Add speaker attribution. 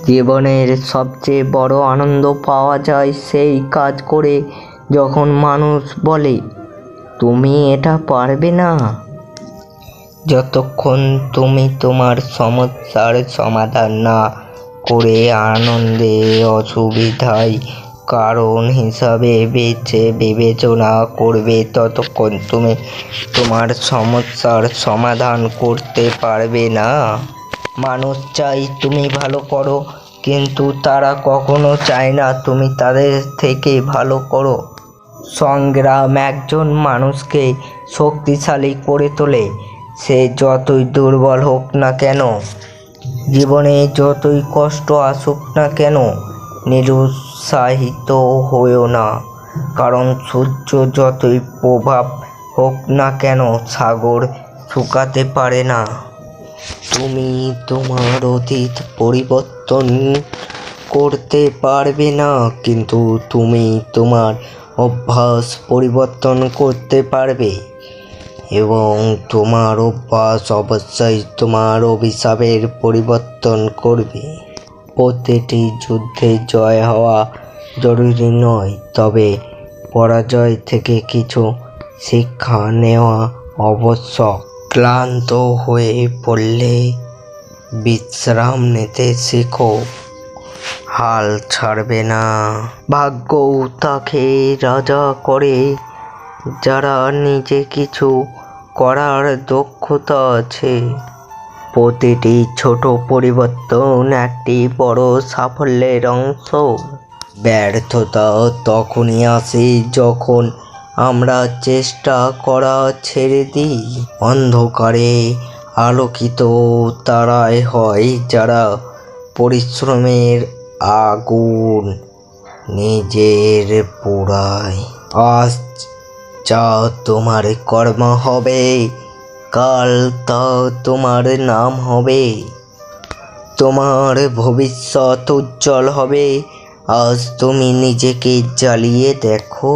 Speaker 1: জীবনের সবচেয়ে বড় আনন্দ পাওয়া যায় সেই কাজ করে যখন মানুষ বলে তুমি এটা পারবে না। যতক্ষণ তুমি তোমার সমস্যার সমাধান না করে আনন্দে অসুবিধায় কারণ হিসাবে বিবেচনা করবে, ততক্ষণ তুমি তোমার সমস্যার সমাধান করতে পারবে না। মানুষ চাই তুমি ভালো করো, কিন্তু তারা কখনো চায় না তুমি তাদের থেকে ভালো করো। সংগ্রাম একজন মানুষকে শক্তিশালী করে তোলে, সে যতই দুর্বল হোক না কেন, জীবনে যতই কষ্ট আসুক না কেন। নিরুৎসাহিত হয়েও না, কারণ সূর্য যতই প্রভাব হোক না কেন সাগর শুকাতে পারে না। তুমি তোমার অতীত পরিবর্তন করতে পারবে না, কিন্তু তুমি তোমার অভ্যাস পরিবর্তন করতে পারবে, এবং তোমার অভ্যাস অবশ্যই তোমার অভিশাপের পরিবর্তন করবে। প্রতিটি যুদ্ধে জয় হওয়া জরুরি নয়, তবে পরাজয় থেকে কিছু শিক্ষা নেওয়া আবশ্যক। ক্লান্ত হয়ে পড়লে বিশ্রাম নিতে শেখো, হাল ছাড়বে না। ভাগ্যও তাকে রাজা করে যারা নিজে কিছু করার দক্ষতা আছে। প্রতিটি ছোট পরিবর্তন একটি বড় সাফল্যের অংশ। ব্যর্থতা তখনই আসে যখন আমরা চেষ্টা করা ছেড়ে দিই। অন্ধকারে আলোকিত তারাই হয় যারা পরিশ্রমের আগুন নিজের পোড়ায়। আজ যা তোমার কর্ম হবে, কাল তা তোমার নাম হবে। তোমার ভবিষ্যৎ উজ্জ্বল হবে। আজ তুমি নিজেকে জ্বালিয়ে দেখো।